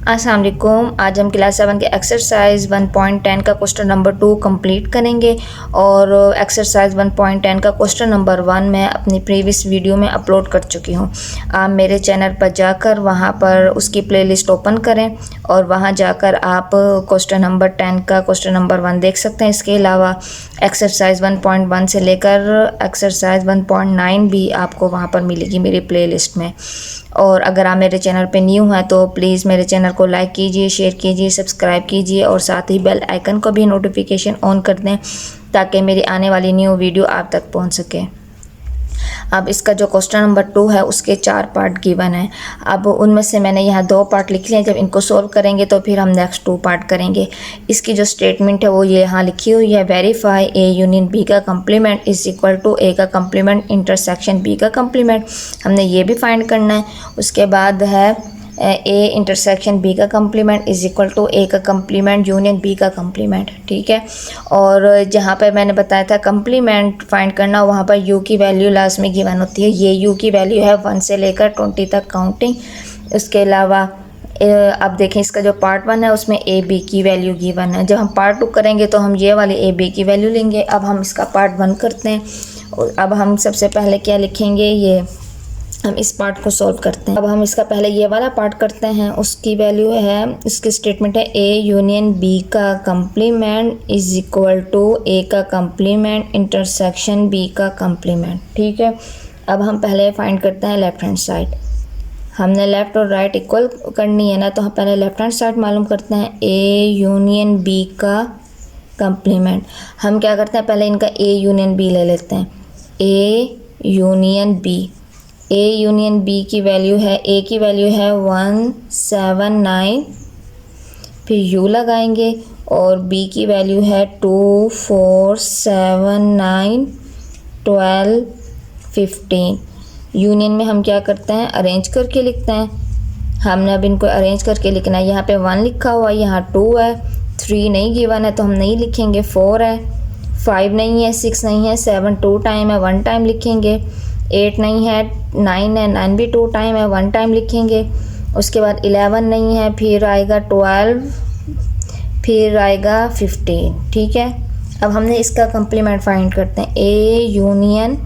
अस्सलाम वालेकुम। आज हम क्लास 7 के एक्सरसाइज 1.10 का क्वेश्चन नंबर 2 कंप्लीट करेंगे और एक्सरसाइज 1.10 का क्वेश्चन नंबर 1 मैं अपनी प्रीवियस वीडियो में अपलोड कर चुकी हूँ। आप मेरे चैनल पर जाकर वहाँ पर उसकी प्लेलिस्ट ओपन करें और वहाँ जाकर आप क्वेश्चन नंबर 10 का क्वेश्चन नंबर 1 देख सकते हैं। इसके अलावा एक्सरसाइज 1.1 से लेकर एक्सरसाइज 1.9 भी आपको वहाँ पर मिलेगी मेरी प्लेलिस्ट में। और अगर आप मेरे चैनल पे न्यू हैं तो प्लीज़ मेरे चैनल को लाइक कीजिए, शेयर कीजिए, सब्सक्राइब कीजिए और साथ ही बेल आइकन को भी नोटिफिकेशन ऑन कर दें ताकि मेरी आने वाली न्यू वीडियो आप तक पहुंच सके। अब इसका जो क्वेश्चन नंबर 2 है उसके 4 पार्ट गिवन है। अब उनमें से मैंने यहाँ 2 पार्ट लिख लिए हैं। जब इनको सॉल्व करेंगे तो फिर हम नेक्स्ट 2 पार्ट करेंगे। इसकी जो स्टेटमेंट है वो ये यहाँ लिखी हुई है, वेरीफाई ए यूनियन बी का complement is equal to A का कम्प्लीमेंट इंटरसेक्शन बी का कम्प्लीमेंट। हमने ये भी फाइंड करना है। उसके बाद है ए इंटरसेक्शन बी का complement is equal to A का कम्प्लीमेंट यूनियन बी का कम्प्लीमेंट। ठीक है। और जहाँ पर मैंने बताया था कम्प्लीमेंट फाइंड करना, वहाँ पर यू की वैल्यू लास्ट में गिवन होती है। ये यू की वैल्यू है 1 से लेकर 20 तक काउंटिंग। उसके अलावा अब देखें इसका जो पार्ट 1 है उसमें ए बी की वैल्यू गिवन है। जब हम पार्ट 2 करेंगे तो हम ये वाली ए बी की वैल्यू लेंगे। अब हम इसका पार्ट 1 करते हैं और अब हम सबसे पहले क्या लिखेंगे, ये हम इस पार्ट को सॉल्व करते हैं। अब हम इसका पहले ये वाला पार्ट करते हैं। उसकी वैल्यू है, इसकी स्टेटमेंट है ए यूनियन बी का complement is equal to A का कम्प्लीमेंट इंटरसेक्शन बी का कम्प्लीमेंट। ठीक है। अब हम पहले फाइंड करते हैं लेफ्ट हैंड साइड। हमने लेफ़्ट और राइट इक्वल करनी है ना, तो हम पहले लेफ्ट हैंड साइड मालूम करते हैं। ए यूनियन बी का कम्प्लीमेंट हम क्या करते हैं, पहले इनका ए यूनियन बी ले लेते हैं। A union B, A union B की वैल्यू है, ए की वैल्यू है 179, फिर यू लगाएंगे और बी की वैल्यू है 2 4 7 9 12 15। यूनियन में हम क्या करते हैं, अरेंज करके लिखते हैं। हमने अब इनको अरेंज करके लिखना है। यहाँ पे 1 लिखा हुआ है, यहाँ 2 है, 3 नहीं गिवन है तो हम नहीं लिखेंगे, 4 है, 5 नहीं है, 6 नहीं है, 7 2 टाइम है, 1 टाइम लिखेंगे, 8 नहीं है, 9 है, 9 भी 2 टाइम है, 1 टाइम लिखेंगे। उसके बाद 11 नहीं है, फिर आएगा 12, फिर आएगा 15। ठीक है। अब हमने इसका कम्प्लीमेंट फाइंड करते हैं। ए यूनियन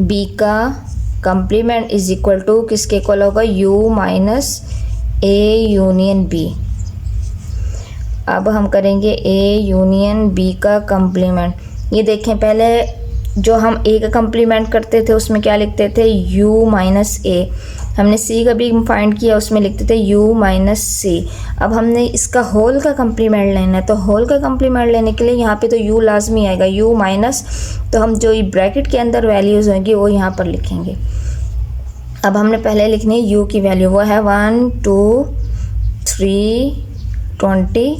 बी का कम्प्लीमेंट इज इक्वल टू किसके इक्वल होगा, U minus A union B. अब हम करेंगे ए यूनियन बी का कम्प्लीमेंट। ये देखें, पहले जो हम ए का कम्प्लीमेंट करते थे उसमें क्या लिखते थे, u माइनस ए। हमने c का भी फाइंड किया, उसमें लिखते थे u माइनस सी। अब हमने इसका होल का कम्प्लीमेंट लेना है, तो होल का कम्प्लीमेंट लेने के लिए यहाँ पे तो u लाजमी आएगा, u माइनस, तो हम जो ब्रैकेट के अंदर वैल्यूज़ होंगी वो यहाँ पर लिखेंगे। अब हमने पहले लिखनी है u की वैल्यू, वो है 1 2 3 20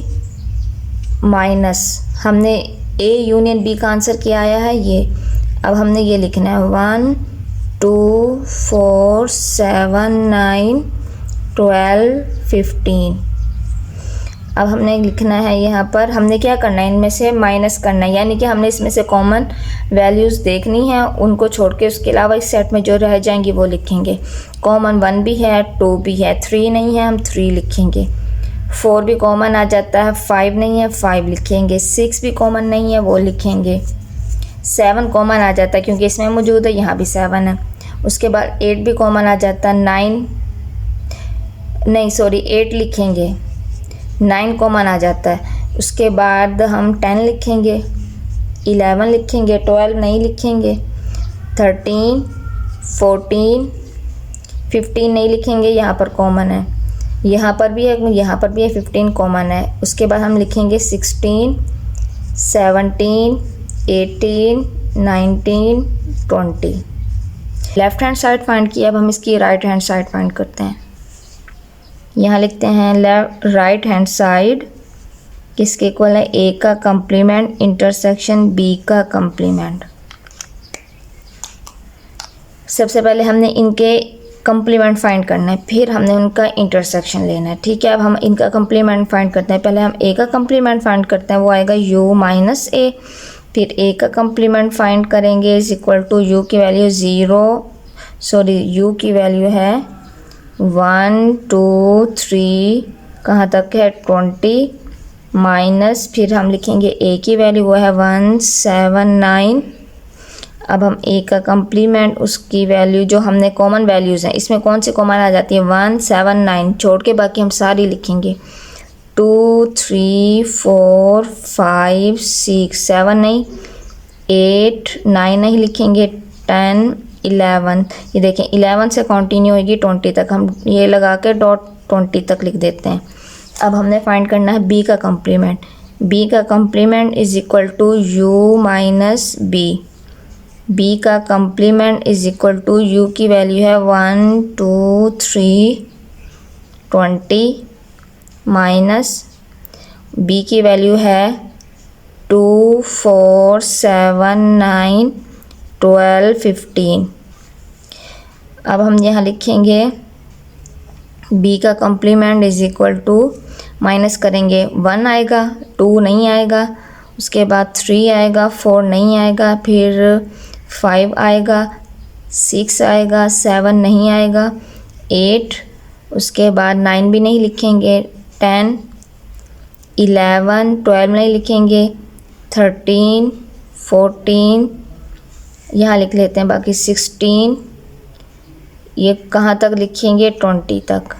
माइनस, हमने ए यूनियन बी का आंसर क्या आया है ये। अब हमने ये लिखना है 1 2 4 7 9 12 15। अब हमने लिखना है यहाँ पर, हमने क्या करना है, इनमें से माइनस करना है, यानी कि हमने इसमें से कॉमन वैल्यूज़ देखनी है, उनको छोड़ के उसके अलावा इस सेट में जो रह जाएंगी वो लिखेंगे। कॉमन 1 भी है, 2 भी है, 3 नहीं है, हम 3 लिखेंगे, 4 भी कॉमन आ जाता है, 5 नहीं है, 5 लिखेंगे, 6 भी कॉमन नहीं है, वो लिखेंगे, 7 कॉमन आ जाता है क्योंकि इसमें मौजूद है, यहाँ भी 7 है। उसके बाद 8 भी कॉमन आ जाता है, 8 लिखेंगे, 9 कॉमन आ जाता है। उसके बाद हम 10 लिखेंगे, 11 लिखेंगे, 12 नहीं लिखेंगे, 13 14 15 नहीं लिखेंगे, यहाँ पर कॉमन है, यहाँ पर भी है, यहाँ पर भी है, 15 कॉमन है। उसके बाद हम लिखेंगे 16 17 18 19 20। लेफ़्ट हैंड साइड फाइंड किया। अब हम इसकी राइट हैंड साइड फाइंड करते हैं। यहाँ लिखते हैं राइट हैंड साइड किसके इक्वल है, ए का कम्प्लीमेंट इंटरसेक्शन बी का कम्प्लीमेंट। सबसे पहले हमने इनके कम्प्लीमेंट फाइंड करना है, फिर हमने उनका इंटरसेक्शन लेना है। ठीक है। अब हम इनका कम्प्लीमेंट फाइंड करते हैं। पहले हम ए का कम्प्लीमेंट फाइंड करते हैं, वो आएगा u माइनस ए। फिर ए का कम्प्लीमेंट फाइंड करेंगे इज इक्वल टू u की वैल्यू 0, सॉरी u की वैल्यू है 1 2 3 कहाँ तक है 20 माइनस फिर हम लिखेंगे ए की वैल्यू वो है 179। अब हम ए का कम्प्लीमेंट उसकी वैल्यू जो हमने कॉमन वैल्यूज़ हैं इसमें कौन सी कॉमन आ जाती है 179 छोड़ के बाकी हम सारी लिखेंगे 2 3 4 5 6 7 नहीं 8 9 नहीं लिखेंगे 10 11 ये देखें 11 से कंटिन्यू होगी 20 तक हम ये लगा के डॉट 20 तक लिख देते हैं। अब हमने फाइंड करना है बी का कम्प्लीमेंट। बी का complement is equal to you minus B. B का complement is equal to you की वैल्यू है 1 2 3 20 माइनस बी की वैल्यू है 2 4 7 9 12 15। अब हम यहाँ लिखेंगे बी का complement is equal to minus करेंगे 1 आएगा 2 नहीं आएगा उसके बाद 3 आएगा 4 नहीं आएगा फिर 5 आएगा 6 आएगा 7 नहीं आएगा 8 उसके बाद 9 भी नहीं लिखेंगे 10 11 12 नहीं लिखेंगे 13 14 यहाँ लिख लेते हैं बाकी 16 ये कहाँ तक लिखेंगे 20 तक।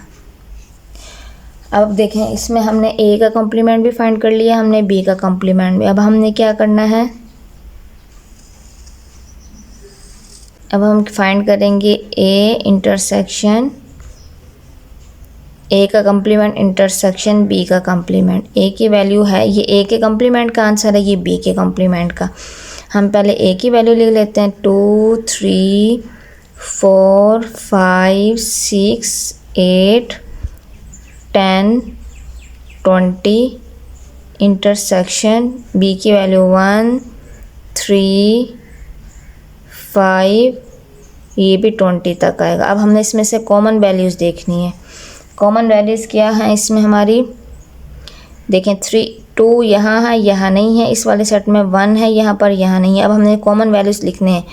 अब देखें इसमें हमने ए का कॉम्प्लीमेंट भी फाइंड कर लिया हमने बी का कॉम्प्लीमेंट भी। अब हमने क्या करना है अब हम फाइंड करेंगे ए इंटरसेक्शन ए का कॉम्प्लीमेंट इंटरसेक्शन बी का कॉम्प्लीमेंट। ए की वैल्यू है ये ए के कॉम्प्लीमेंट का आंसर है ये बी के कॉम्प्लीमेंट का। हम पहले ए की वैल्यू लिख लेते हैं 2 3 4 5 6 8 10 20 इंटरसेक्शन बी की वैल्यू 1 3 5 ये भी 20 तक आएगा। अब हमने इसमें से कॉमन वैल्यूज़ देखनी है। कॉमन वैल्यूज़ क्या हैं इसमें हमारी देखें 3 2 यहाँ है यहाँ नहीं है इस वाले सेट में 1 है यहाँ पर यहाँ नहीं है। अब हमने कॉमन वैल्यूज़ लिखने हैं।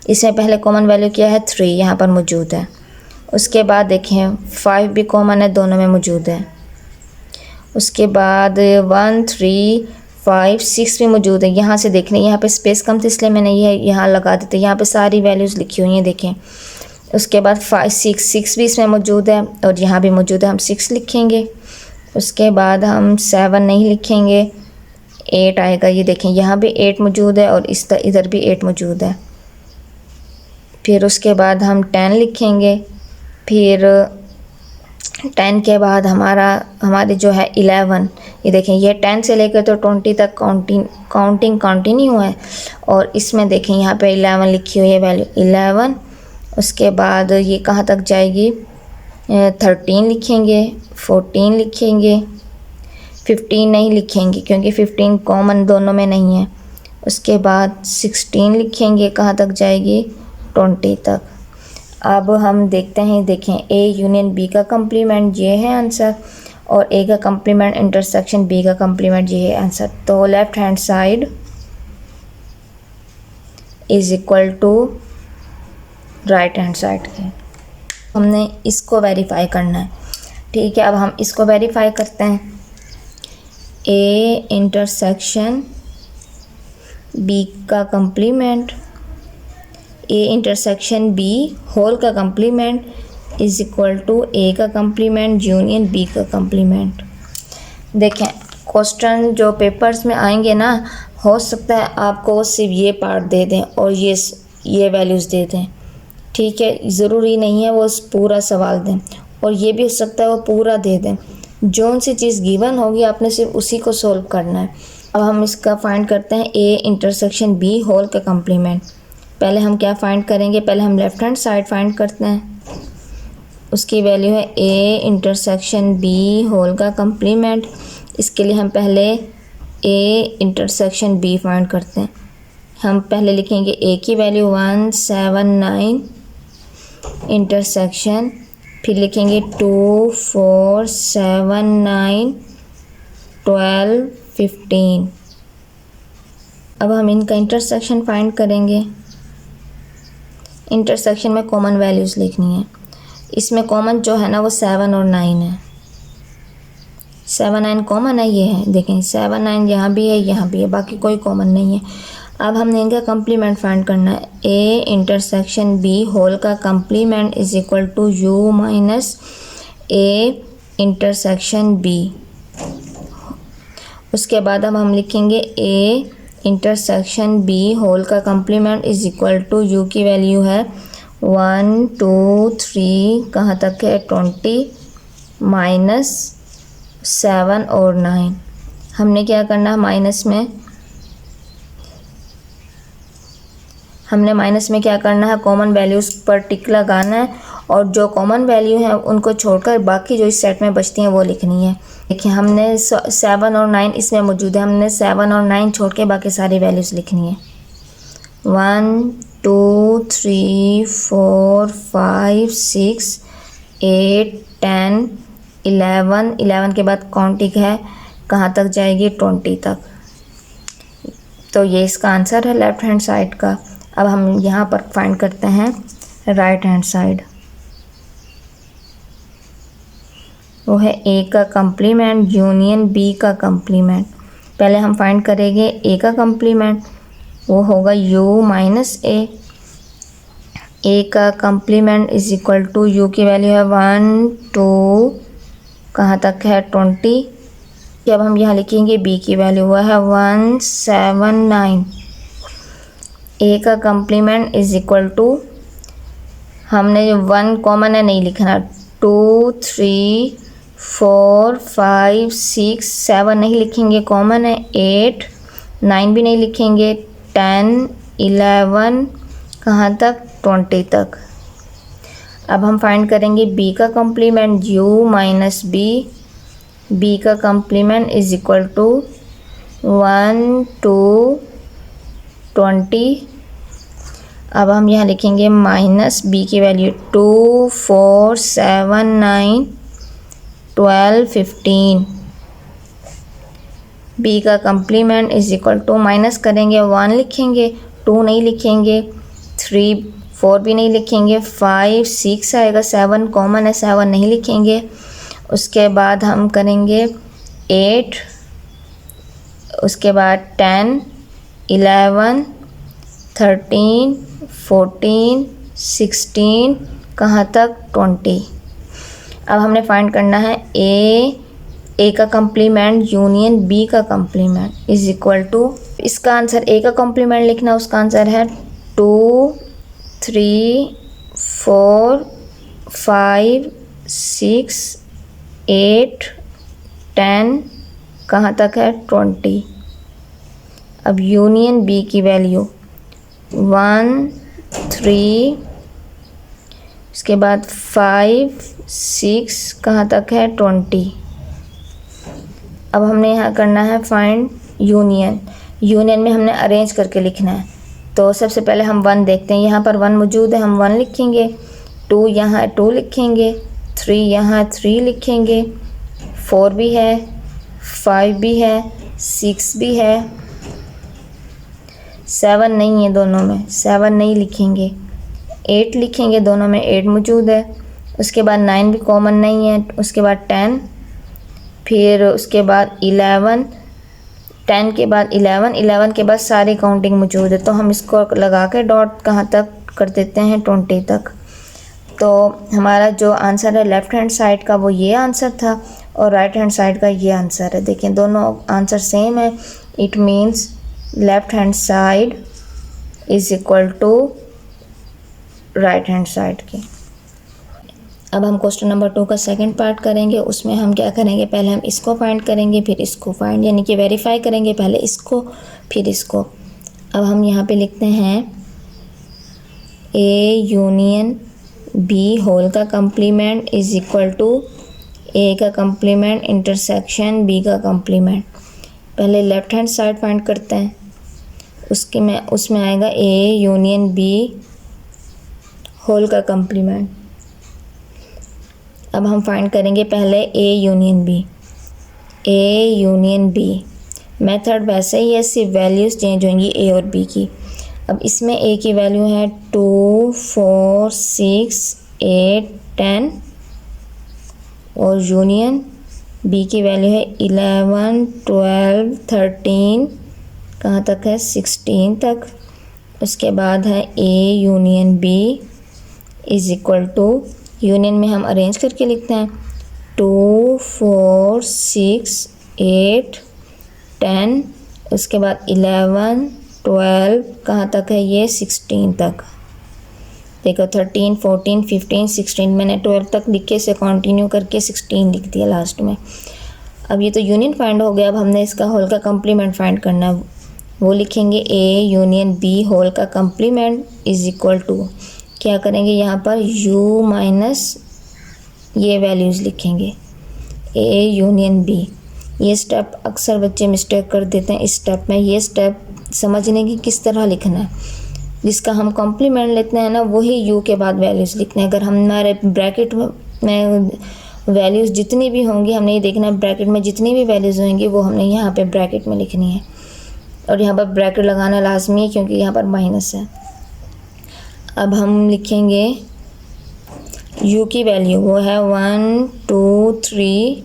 इसमें पहले कॉमन वैल्यू क्या है 3 यहाँ पर मौजूद है। उसके बाद देखें 5 भी कॉमन है दोनों में मौजूद है। उसके बाद 1 3 5 6 भी मौजूद है। यहाँ से देखने यहाँ पे स्पेस कम थी इसलिए मैंने ये यहाँ लगा देते यहाँ पे सारी वैल्यूज़ लिखी हुई हैं देखें। उसके बाद 5 6 भी इसमें मौजूद है और यहाँ भी मौजूद है हम 6 लिखेंगे। उसके बाद हम 7 नहीं लिखेंगे 8 आएगा ये देखें यहाँ भी 8 मौजूद है और इधर भी 8 मौजूद है। फिर उसके बाद हम 10 लिखेंगे फिर 10 के बाद हमारे जो है 11 ये देखें ये 10 से लेकर तो 20 तक काउंटिंग कंटिन्यू है और इसमें देखें यहाँ पे 11 लिखी हुई है वैल्यू 11। उसके बाद ये कहाँ तक जाएगी 13 लिखेंगे 14 लिखेंगे 15 नहीं लिखेंगे क्योंकि 15 कॉमन दोनों में नहीं है। उसके बाद 16 लिखेंगे कहाँ तक जाएगी 20 तक। अब हम देखते हैं देखें ए यूनियन बी का कम्प्लीमेंट ये है आंसर और ए का कम्प्लीमेंट इंटरसेक्शन बी का कम्प्लीमेंट ये है आंसर। तो left hand side is equal to right hand side के। हमने इसको वेरीफाई करना है ठीक है। अब हम इसको वेरीफाई करते हैं ए इंटरसेक्शन बी का complement A intersection B whole का complement is equal to A का कम्प्लीमेंट यूनियन बी का कम्प्लीमेंट। देखें क्वेश्चन जो पेपर्स में आएंगे ना हो सकता है आपको सिर्फ ये पार्ट दे दें और ये वैल्यूज़ दे दें ठीक है। ज़रूरी नहीं है वो पूरा सवाल दें और ये भी हो सकता है वो पूरा दे दें। जो सी चीज़ गिवन होगी आपने सिर्फ उसी को सोल्व करना है। अब हम इसका फाइंड करते हैं ए इंटरसेक्शन बी होल का कम्प्लीमेंट। पहले हम क्या फाइंड करेंगे पहले हम लेफ़्ट हैंड साइड फाइंड करते हैं। उसकी वैल्यू है ए इंटरसेक्शन बी होल का कम्प्लीमेंट। इसके लिए हम पहले ए इंटरसेक्शन बी फाइंड करते हैं। हम पहले लिखेंगे ए की वैल्यू 179 इंटरसेक्शन फिर लिखेंगे 2 4 7 9 12 15। अब हम इनका इंटरसेक्शन फाइंड करेंगे। इंटरसेक्शन में कॉमन वैल्यूज़ लिखनी है इसमें कॉमन जो है ना वो 7 और 9 है। 7 9 कॉमन है, ये है देखें 7 9 यहाँ भी है यहाँ भी है, बाकी कोई कॉमन नहीं है। अब हमने इनका कंप्लीमेंट फाइंड करना है। ए इंटरसेक्शन बी होल का complement is equal to you minus A intersection B. उसके बाद अब हम लिखेंगे ए इंटरसेक्शन बी होल का complement is equal to you की वैल्यू है 1 2 3 कहाँ तक है 20 माइनस 7 और 9। हमने क्या करना है माइनस में क्या करना है, कॉमन वैल्यूज़ पर टिक लगाना है और जो कॉमन वैल्यू है उनको छोड़कर बाकी जो इस सेट में बचती हैं वो लिखनी है। देखिए हमने 7 और 9 इसमें मौजूद है, हमने 7 और 9 छोड़ के बाकी सारी वैल्यूज़ लिखनी है। 1 2 3 4 5 6 8 10 11 के बाद काउंटिंग है कहाँ तक जाएगी 20 तक। तो ये इसका आंसर है लेफ़्ट हैंड साइड का। अब हम यहाँ पर फाइंड करते हैं राइट हैंड साइड। वो है ए का कंप्लीमेंट यूनियन बी का कंप्लीमेंट। पहले हम फाइंड करेंगे ए का कंप्लीमेंट, वो होगा यू माइनस ए का complement is equal to you की वैल्यू है 1 2 कहाँ तक है 20। जब हम यहाँ लिखेंगे बी की वैल्यू हुआ है 1 7 9। ए का कंप्लीमेंट इज इक्वल टू, हमने जो 1 कॉमन है नहीं लिखना, 2 3 4 5 6 7 नहीं लिखेंगे कॉमन है, 8 9 भी नहीं लिखेंगे, 10 11 कहाँ तक 20 तक। अब हम फाइंड करेंगे बी का कंप्लीमेंट यू माइनस बी का कंप्लीमेंट इज इक्वल टू 1 2 20। अब हम यहाँ लिखेंगे माइनस बी की वैल्यू 2 4 7 9 12 15। बी का complement is equal to minus करेंगे 1 लिखेंगे, 2 नहीं लिखेंगे, 3 4 भी नहीं लिखेंगे, 5 6 आएगा, 7 कॉमन है 7 नहीं लिखेंगे। उसके बाद हम करेंगे 8, उसके बाद 10 11 13 14 16 कहाँ तक 20। अब हमने फाइंड करना है ए का कंप्लीमेंट यूनियन बी का कंप्लीमेंट इज इक्वल टू, इसका आंसर ए का कंप्लीमेंट लिखना, उसका आंसर है 2 3 4 5 6 8 10 कहाँ तक है 20। अब यूनियन बी की वैल्यू 1 3, उसके बाद 5 6 कहाँ तक है 20। अब हमने यहाँ करना है फाइंड यूनियन में हमने अरेंज करके लिखना है। तो सबसे पहले हम 1 देखते हैं, यहाँ पर 1 मौजूद है, हम 1 लिखेंगे, 2 यहाँ 2 लिखेंगे, 3 यहाँ 3 लिखेंगे, 4 भी है, 5 भी है, 6 भी है, 7 नहीं है, दोनों में 7 नहीं लिखेंगे, 8 लिखेंगे, दोनों में 8 मौजूद है। उसके बाद 9 भी कॉमन नहीं है, उसके बाद 10, फिर उसके बाद 11, 10 के बाद 11 के बाद सारी काउंटिंग मौजूद है। तो हम इसको लगा के डॉट कहाँ तक कर देते हैं 20 तक। तो हमारा जो आंसर है लेफ़्ट हैंड साइड का वो ये आंसर था और राइट हैंड साइड का ये आंसर है। देखिए दोनों आंसर सेम है, it means left hand side is equal to right hand side के। अब हम क्वेश्चन नंबर 2 का सेकंड पार्ट करेंगे। उसमें हम क्या करेंगे, पहले हम इसको फाइंड करेंगे, फिर इसको फाइंड यानी कि वेरीफाई करेंगे, पहले इसको फिर इसको। अब हम यहाँ पे लिखते हैं ए यूनियन बी होल का complement is equal to A का कंप्लीमेंट इंटरसेक्शन बी का कंप्लीमेंट। पहले लेफ़्ट हैंड साइड फाइंड करते हैं, उसमें आएगा ए यूनियन बी होल का कंप्लीमेंट। अब हम फाइंड करेंगे पहले ए यूनियन बी। मेथड वैसे ही है, सिर्फ वैल्यूज़ चेंज होंगी ए और बी की। अब इसमें ए की वैल्यू है 2 4 6 8 10 और यूनियन बी की वैल्यू है 11 12 13 कहाँ तक है 16 तक। उसके बाद है A union B is equal to, union में हम अरेंज करके लिखते हैं 2 4 6 8 10, उसके बाद 11 12 कहाँ तक है ये 16 तक। देखो 13 14 15 16, मैंने 12 तक लिख के इसे कंटिन्यू करके 16 लिख दिया लास्ट में। अब ये तो यूनियन फाइंड हो गया। अब हमने इसका होल का कम्प्लीमेंट फाइंड करना है। वो लिखेंगे ए यूनियन बी होल का कम्प्लीमेंट इज़ इक्वल टू, क्या करेंगे यहाँ पर u माइनस ये वैल्यूज़ लिखेंगे ए यूनियन बी। ये स्टेप अक्सर बच्चे मिस्टेक कर देते हैं इस स्टेप में। ये स्टेप समझने की किस तरह लिखना है, जिसका हम कॉम्प्लीमेंट लेते हैं ना वही u के बाद वैल्यूज़ लिखते हैं। अगर हमारे ब्रैकेट में वैल्यूज़ जितनी भी होंगी हमने ये देखना है, ब्रैकेट में जितनी भी वैल्यूज़ होंगी वो हमने यहाँ पे ब्रैकेट में लिखनी है। और यहाँ पर ब्रैकेट लगाना लाजमी है क्योंकि यहाँ पर माइनस है। अब हम लिखेंगे u की वैल्यू, वो है 1 2 3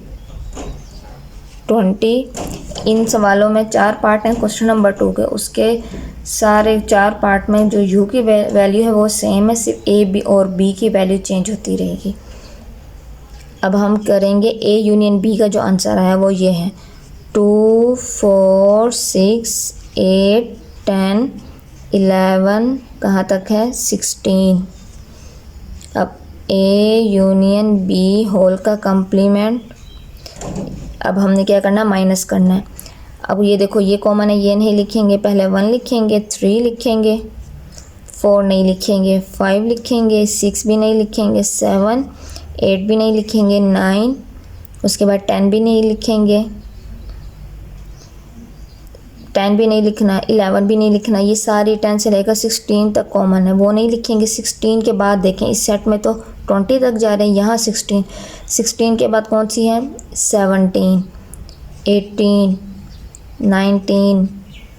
20। इन सवालों में 4 पार्ट हैं क्वेश्चन नंबर 2 के, उसके सारे 4 पार्ट में जो u की वैल्यू है वो सेम है, सिर्फ a b और b की वैल्यू चेंज होती रहेगी। अब हम करेंगे a यूनियन b का जो आंसर आया वो ये है 2 4 6 8 10 11 कहाँ तक है 16। अब a यूनियन b होल का कम्प्लीमेंट, अब हमने क्या करना है माइनस करना है। अब ये देखो ये कॉमन है, ये नहीं लिखेंगे, पहले 1 लिखेंगे, 3 लिखेंगे, 4 नहीं लिखेंगे, 5 लिखेंगे, 6 भी नहीं लिखेंगे, 7 8 भी नहीं लिखेंगे, 9 उसके बाद 10 भी नहीं लिखेंगे, 10 भी नहीं लिखना, 11 भी नहीं लिखना। ये सारी 10 से लेकर 16 तक कॉमन है, वो नहीं लिखेंगे। 16 के बाद देखें इस सेट में तो 20 तक जा रहे हैं, यहाँ 16 के बाद कौन सी है 17 18 19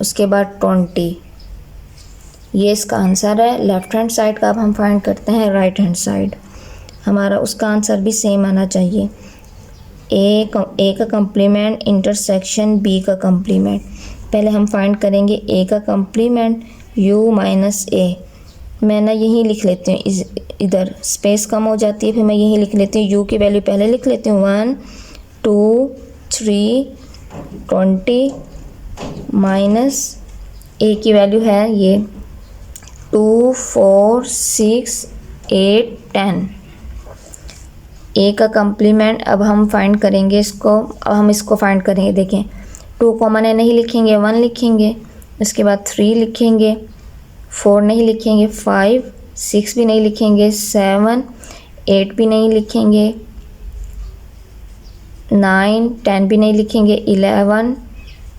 उसके बाद 20। ये इसका आंसर है लेफ़्ट हैंड साइड का। अब हम फाइंड करते हैं राइट हैंड साइड। हमारा उसका आंसर भी सेम आना चाहिए, ए का कम्प्लीमेंट इंटरसेक्शन बी का कम्प्लीमेंट। पहले हम फाइंड करेंगे ए का कम्प्लीमेंट u माइनस ए। मैं ना यहीं लिख लेती हूँ, इधर स्पेस कम हो जाती है, फिर मैं यहीं लिख लेती हूँ। u की वैल्यू पहले लिख लेती हूँ 1 2 3 20 माइनस ए की वैल्यू है ये 2 4 6 8 10। ए का कम्प्लीमेंट अब हम फाइंड करेंगे इसको। अब हम इसको फाइंड करेंगे, देखें 2 कॉमन है, नहीं लिखेंगे, 1 लिखेंगे, उसके बाद 3 लिखेंगे, 4 नहीं लिखेंगे, 5 6 भी नहीं लिखेंगे, 7 8 भी नहीं लिखेंगे, 9 10 भी नहीं लिखेंगे, 11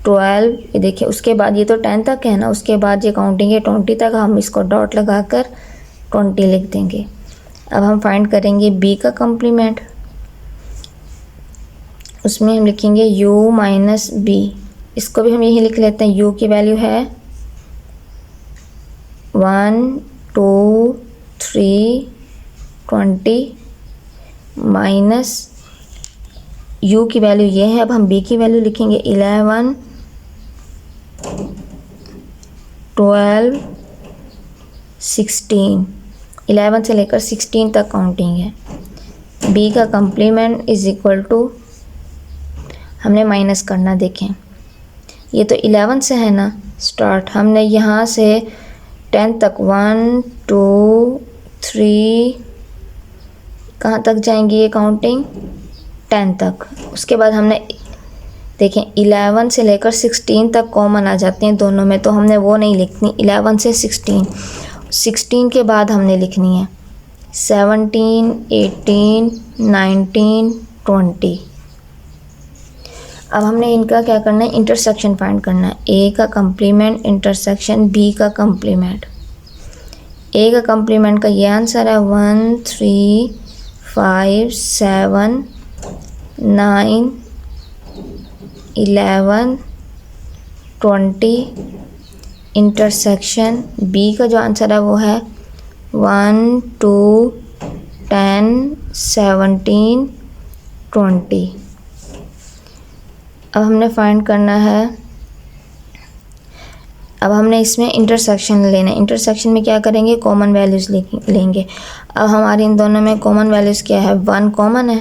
12 ये देखिए। उसके बाद ये तो 10 तक है ना, उसके बाद ये काउंटिंग है 20 तक, हम इसको डॉट लगाकर 20 लिख देंगे। अब हम फाइंड करेंगे बी का कम्प्लीमेंट, उसमें हम लिखेंगे u माइनस बी। इसको भी हम यही लिख लेते हैं, u की वैल्यू है 1 2 3 20 माइनस u की वैल्यू ये है। अब हम b की वैल्यू लिखेंगे 11 12 16। 11 से लेकर 16 तक काउंटिंग है। b का कम्प्लीमेंट इज इक्वल टू, हमने माइनस करना, देखें ये तो 11 से है ना स्टार्ट, हमने यहाँ से 10 तक 1 2 3 कहाँ तक जाएंगी ये काउंटिंग 10 तक। उसके बाद हमने देखें 11 से लेकर 16 तक कॉमन आ जाते हैं दोनों में, तो हमने वो नहीं लिखनी। 11 से 16 के बाद हमने लिखनी है 17 18 19 20। अब हमने इनका क्या करना है इंटरसेक्शन फाइंड करना है। ए का कम्प्लीमेंट इंटरसेक्शन बी का कम्प्लीमेंट। ए का कम्प्लीमेंट का ये आंसर है 1 3 5 7 9 11 20। इंटरसेक्शन बी का जो आंसर है वो है 1 2 10, 17, 20। अब हमने फाइंड करना है, अब हमने इसमें इंटरसेक्शन लेना है। इंटरसेक्शन में क्या करेंगे, कॉमन वैल्यूज़ लेंगे। अब हमारे इन दोनों में कॉमन वैल्यूज़ क्या है, 1 कॉमन है।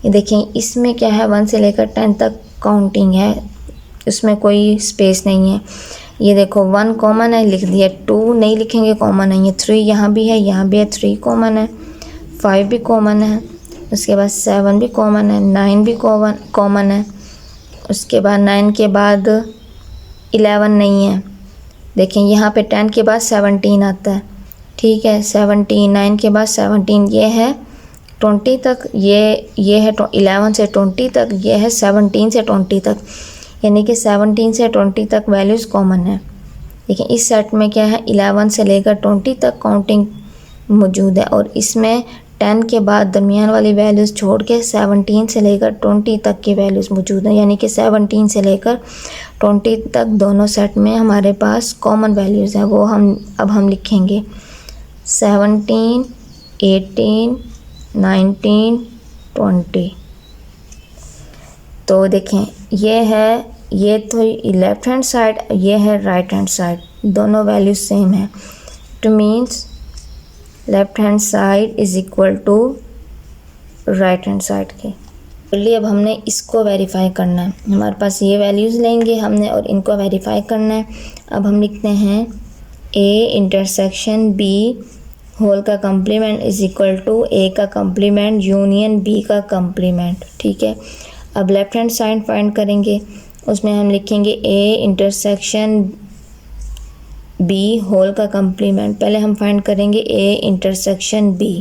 ये देखिए इसमें क्या है, 1 से लेकर 10 तक काउंटिंग है, उसमें कोई स्पेस नहीं है। ये देखो 1 कॉमन है, लिख दिया। 2 नहीं लिखेंगे, कॉमन नहीं है। 3 यहाँ भी है, यहाँ भी है, 3 कॉमन है। 5 भी कॉमन है, उसके बाद 7 भी कॉमन है, 9 भी कॉमन है। उसके बाद 9 के बाद 11 नहीं है। देखें यहाँ पे 10 के बाद 17 आता है, ठीक है। 17, 9 के बाद 17, ये है 20 तक, ये है 11 से 20 तक, ये है 17 से 20 तक, यानी कि 17 से 20 तक वैल्यूज़ कॉमन है। देखिए इस सेट में क्या है, 11 से लेकर 20 तक काउंटिंग मौजूद है, और इसमें 10 के बाद दरमियान वाली वैल्यूज़ छोड़ के 17 से लेकर 20 तक की वैल्यूज़ मौजूद हैं, यानी कि 17 से लेकर 20 तक दोनों सेट में हमारे पास कॉमन वैल्यूज़ हैं। वो हम लिखेंगे 17, 18, 19, 20। तो देखें ये तो लेफ़्ट हैंड साइड, ये है राइट हैंड साइड, दोनों वैल्यूज़ सेम है। It means left hand side is equal to right hand side के। चलिए अब हमने इसको वेरीफाई करना है। हमारे पास ये वैल्यूज़ लेंगे हमने और इनको वेरीफाई करना है। अब हम लिखते हैं a इंटरसेक्शन b होल का complement is equal to a का कम्प्लीमेंट यूनियन b का कम्प्लीमेंट, ठीक है। अब लेफ़्ट हैंड साइड फाइंड करेंगे, उसमें हम लिखेंगे a इंटरसेक्शन b होल का कम्प्लीमेंट। पहले हम फाइंड करेंगे a इंटरसेक्शन b।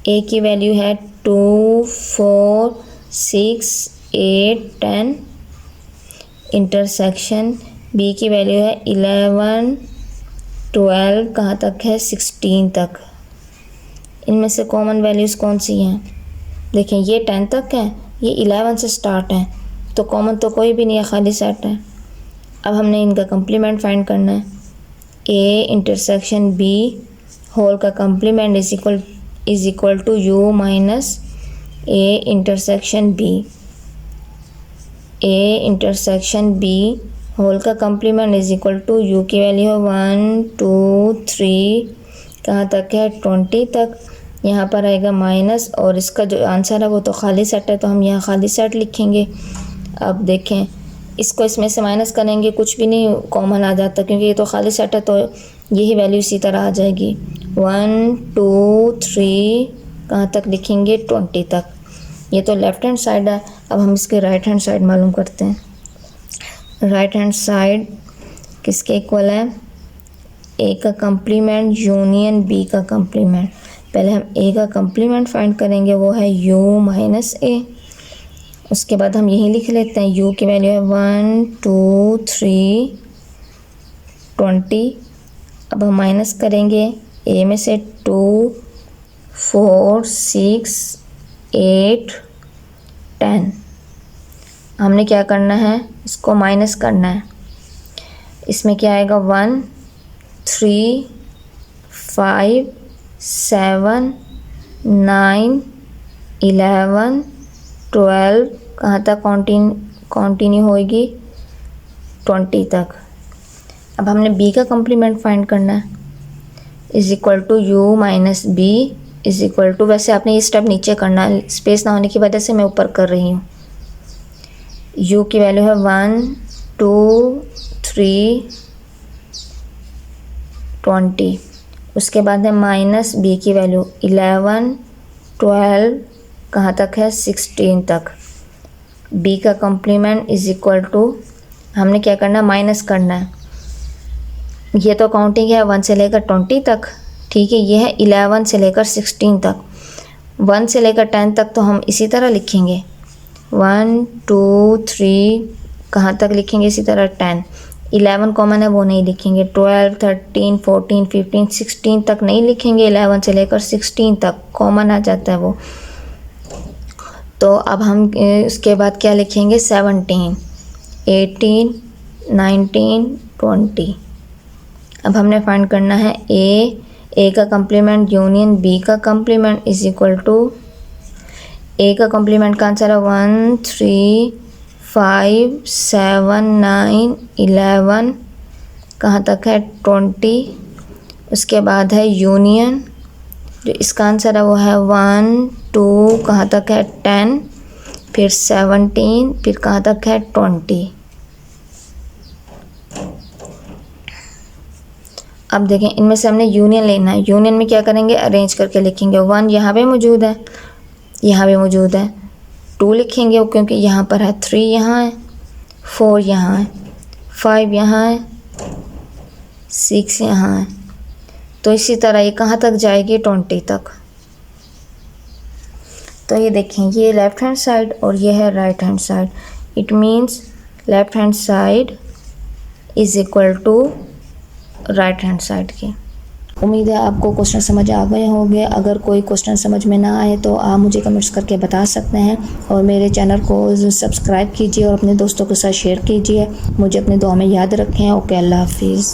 a की वैल्यू है 2, 4, 6, 8, 10। इंटरसेक्शन b की वैल्यू है 11, 12, कहाँ तक है, 16 तक। इनमें से कॉमन वैल्यूज़ कौन सी हैं, देखें ये 10 तक है, ये 11 से स्टार्ट है, तो कॉमन तो कोई भी नहीं है, खाली सेट है। अब हमने इनका कम्प्लीमेंट फाइंड करना है। a इंटरसेक्शन b होल का complement is equal to u minus a intersection b। a intersection b whole का complement is equal to u की वैल्यू है 1, 2, 3, कहाँ तक है, 20 तक। यहाँ पर आएगा माइनस, और इसका जो आंसर है वो तो खाली सेट है, तो हम यहाँ खाली सेट लिखेंगे। अब देखें इसको इसमें से माइनस करेंगे, कुछ भी नहीं कॉमन आ जाता, क्योंकि ये तो खाली सेट है, तो यही वैल्यू इसी तरह आ जाएगी। 1, 2, 3, कहाँ तक लिखेंगे, 20 तक। ये तो लेफ़्ट हैंड साइड है। अब हम इसके राइट हैंड साइड मालूम करते हैं। राइट हैंड साइड किसके इक्वल है, a का कम्प्लीमेंट यूनियन b का कम्प्लीमेंट। पहले हम a का कम्प्लीमेंट फाइंड करेंगे, वो है u माइनस a। उसके बाद हम यही लिख लेते हैं, u की वैल्यू है 1, 2, 3, 20। अब हम माइनस करेंगे, a में से 2, 4, 6, 8, 10। हमने क्या करना है, इसको माइनस करना है। इसमें क्या आएगा, 1, 3, 5, 7, 9, 11, 12, कहाँ तक कंटिन्यू होएगी, 20 तक। अब हमने b का कम्प्लीमेंट फाइंड करना है, is equal to u minus b is equal to, वैसे आपने ये स्टेप नीचे करना है, स्पेस ना होने की वजह से मैं ऊपर कर रही हूँ। u की वैल्यू है 1, 2, 3, 20। उसके बाद है माइनस b की वैल्यू 11, 12, कहाँ तक है, 16 तक। b का कम्प्लीमेंट इज़ इक्वल टू, हमने क्या करना है, माइनस करना है। ये तो काउंटिंग है 1 से लेकर 20 तक, ठीक है। ये है 11 से लेकर 16 तक। 1 से लेकर 10 तक तो हम इसी तरह लिखेंगे, 1, 2, 3, कहाँ तक लिखेंगे, इसी तरह 10। 11 कॉमन है, वो नहीं लिखेंगे। 12, 13, 14, 15, 16 तक नहीं लिखेंगे, 11 से लेकर 16 तक कॉमन आ जाता है वो। तो अब हम उसके बाद क्या लिखेंगे, 17, 18, 19, 20। अब हमने फाइंड करना है a ए का कम्प्लीमेंट यूनियन बी का complement is equal to, A का कम्प्लीमेंट का आंसर है 1 3 5 7 9 11, कहाँ तक है 20। उसके बाद है यूनियन, जो इसका आंसर है वो है 1 2, कहाँ तक है 10, फिर 17, फिर कहाँ तक है 20। अब देखें इनमें से हमने यूनियन लेना है। यूनियन में क्या करेंगे, अरेंज करके लिखेंगे। 1 यहाँ पे मौजूद है, यहाँ पे मौजूद है। 2 लिखेंगे क्योंकि यहाँ पर है, 3 यहाँ है, 4 यहाँ है, 5 यहाँ है, 6 यहाँ है। तो इसी तरह ये कहाँ तक जाएगी, 20 तक। तो ये देखें, ये लेफ़्ट हैंड साइड और ये है right hand side. It means left hand side is equal to right hand side की। उम्मीद है आपको क्वेश्चन समझ आ गए होंगे। अगर कोई क्वेश्चन समझ में ना आए तो आप मुझे कमेंट्स करके बता सकते हैं, और मेरे चैनल को सब्सक्राइब कीजिए और अपने दोस्तों के साथ शेयर कीजिए। मुझे अपनी दुआ में याद रखें। ओके, अल्लाह हाफिज़।